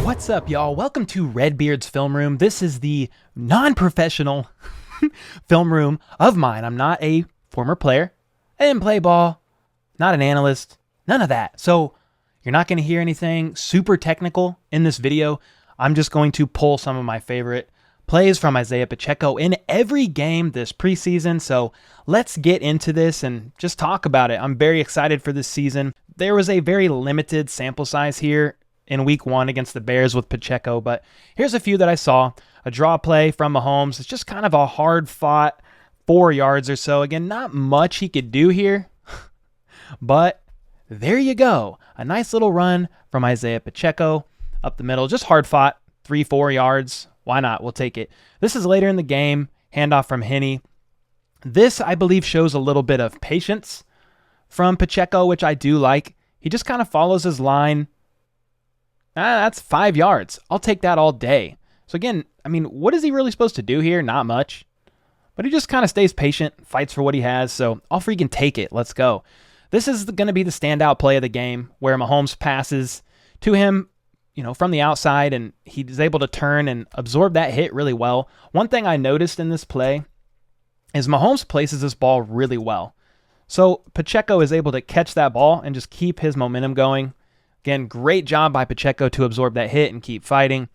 What's up, y'all? Welcome to Redbeard's Film Room. This is the non-professional film room of mine. I'm not a former player. I didn't play ball. Not an analyst. None of that. So you're not going to hear anything super technical in this video. I'm just going to pull some of my favorite plays from Isiah Pacheco in every game this preseason. So let's get into this and just talk about it. I'm very excited for this season. There was a very limited sample size here in week 1 against the Bears with Pacheco, but here's a few that I saw. A draw play from Mahomes. It's just kind of a hard fought 4 yards or so. Again, not much he could do here, but there you go. A nice little run from Isiah Pacheco up the middle. Just hard fought, 3-4 yards. Why not? We'll take it. This is later in the game. Handoff from Henne. This, I believe, shows a little bit of patience from Pacheco, which I do like. He just kind of follows his line. That's 5 yards. I'll take that all day. So again, I mean, what is he really supposed to do here? Not much. But he just kind of stays patient, fights for what he has. So I'll freaking take it. Let's go. This is going to be the standout play of the game where Mahomes passes to him, from the outside, and he's able to turn and absorb that hit really well. One thing I noticed in this play is Mahomes places this ball really well. So Pacheco is able to catch that ball and just keep his momentum going. Again, great job by Pacheco to absorb that hit and keep fighting.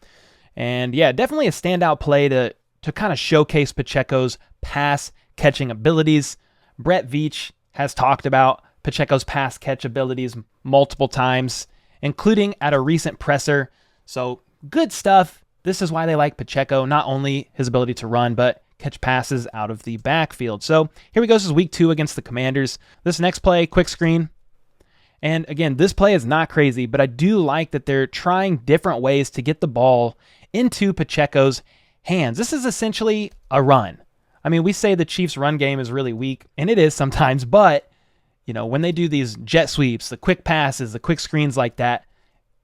And yeah, definitely a standout play to kind of showcase Pacheco's pass catching abilities. Brett Veach has talked about Pacheco's pass catch abilities multiple times, including at a recent presser. So good stuff. This is why they like Pacheco, not only his ability to run, but catch passes out of the backfield. So here we go. This is week 2 against the Commanders. This next play, quick screen. And again, this play is not crazy, but I do like that they're trying different ways to get the ball into Pacheco's hands. This is essentially a run. I mean, we say the Chiefs' run game is really weak, and it is sometimes, but when they do these jet sweeps, the quick passes, the quick screens like that,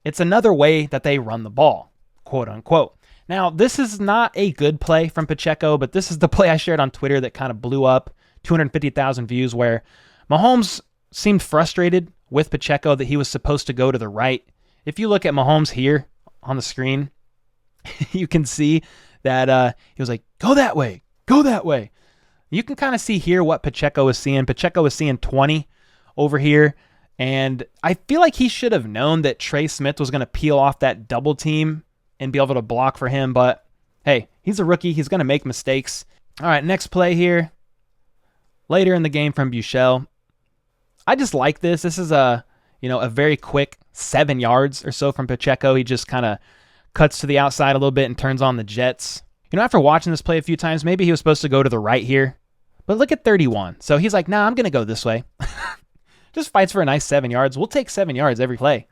it's another way that they run the ball, quote unquote. Now, this is not a good play from Pacheco, but this is the play I shared on Twitter that kind of blew up, 250,000 views, where Mahomes seemed frustrated with Pacheco that he was supposed to go to the right. If you look at Mahomes here on the screen, you can see that he was like, go that way, go that way. You can kind of see here what Pacheco was seeing. Pacheco was seeing 20 over here, and I feel like he should have known that Trey Smith was going to peel off that double team and be able to block for him, but hey, he's a rookie. He's going to make mistakes. All right, next play here. Later in the game from Buechele. I just like this. This is a very quick 7 yards or so from Pacheco. He just kind of cuts to the outside a little bit and turns on the jets. After watching this play a few times, maybe he was supposed to go to the right here. But look at 31. So he's like, nah, I'm going to go this way. Just fights for a nice 7 yards. We'll take 7 yards every play.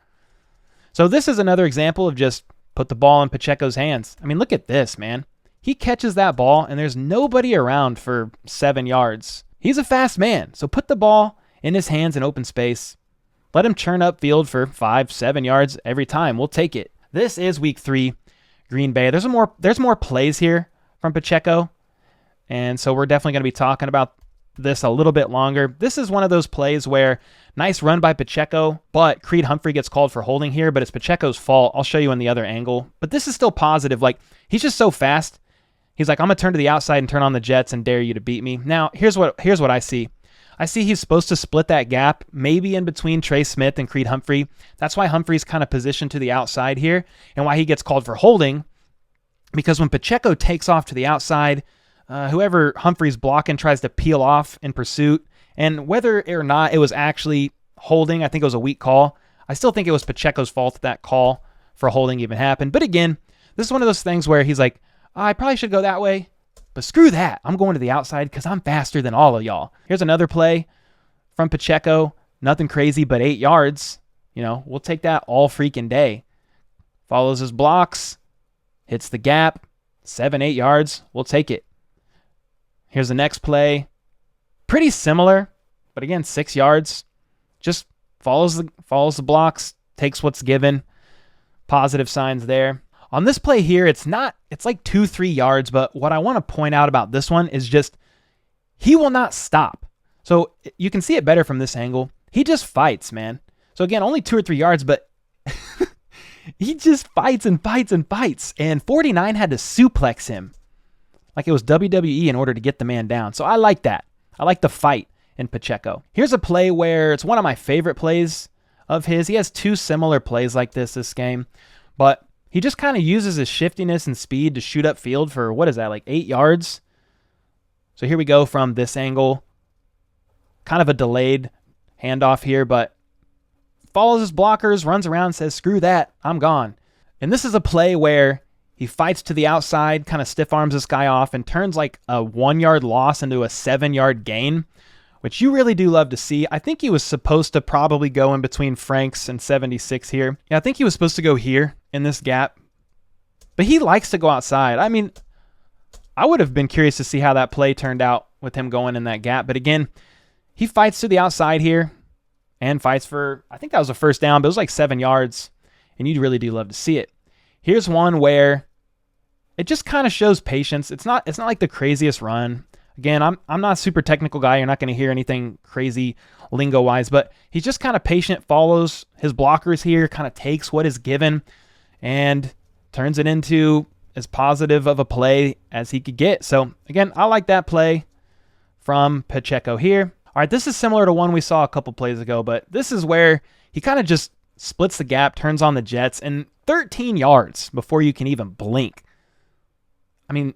So this is another example of just put the ball in Pacheco's hands. I mean, look at this, man. He catches that ball, and there's nobody around for 7 yards. He's a fast man. So put the ball in his hands in open space. Let him churn up field for 5-7 yards every time. We'll take it. This is week 3, Green Bay. There's more plays here from Pacheco, and so we're definitely going to be talking about this a little bit longer. This is one of those plays where nice run by Pacheco, but Creed Humphrey gets called for holding here, but it's Pacheco's fault. I'll show you in the other angle, but this is still positive. Like, he's just so fast. He's like, I'm going to turn to the outside and turn on the jets and dare you to beat me. Now, here's what I see. I see he's supposed to split that gap, maybe in between Trey Smith and Creed Humphrey. That's why Humphrey's kind of positioned to the outside here and why he gets called for holding, because when Pacheco takes off to the outside, whoever Humphrey's blocking tries to peel off in pursuit, and whether or not it was actually holding, I think it was a weak call. I still think it was Pacheco's fault that call for holding even happened. But again, this is one of those things where he's like, I probably should go that way. But screw that. I'm going to the outside because I'm faster than all of y'all. Here's another play from Pacheco. Nothing crazy, but 8 yards. We'll take that all freaking day. Follows his blocks. Hits the gap. 7-8 yards. We'll take it. Here's the next play. Pretty similar, but again, 6 yards. Just follows the blocks. Takes what's given. Positive signs there. On this play here, it's like 2-3 yards, but what I want to point out about this one is just he will not stop. So you can see it better from this angle. He just fights, man. So again, only 2 or 3 yards, but he just fights and fights and fights. And 49 had to suplex him like it was WWE in order to get the man down. So I like that. I like the fight in Pacheco. Here's a play where it's one of my favorite plays of his. He has 2 similar plays like this game, but he just kind of uses his shiftiness and speed to shoot up field for, what is that, like 8 yards? So here we go from this angle. Kind of a delayed handoff here, but follows his blockers, runs around, says, screw that, I'm gone. And this is a play where he fights to the outside, kind of stiff arms this guy off, and turns like a 1-yard loss into a 7-yard gain, which you really do love to see. I think he was supposed to probably go in between Franks and 76 here. Yeah, I think he was supposed to go here in this gap, but he likes to go outside. I mean, I would have been curious to see how that play turned out with him going in that gap, but again, he fights to the outside here and fights for, I think that was a first down, but it was like 7 yards, and you really do love to see it. Here's one where it just kind of shows patience. It's not like the craziest run. Again, I'm not a super technical guy. You're not going to hear anything crazy lingo-wise, but he's just kind of patient, follows his blockers here, kind of takes what is given, and turns it into as positive of a play as he could get. So, again, I like that play from Pacheco here. All right, this is similar to one we saw a couple plays ago, but this is where he kind of just splits the gap, turns on the jets, and 13 yards before you can even blink. I mean,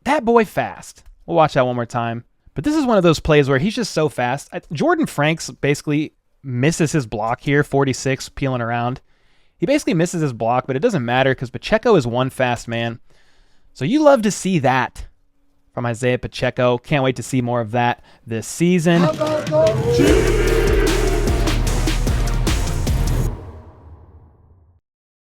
that boy fast. We'll watch that one more time. But this is one of those plays where he's just so fast. Jordan Franks basically misses his block here, 46, peeling around. He basically misses his block, but it doesn't matter because Pacheco is one fast man. So you love to see that from Isiah Pacheco. Can't wait to see more of that this season.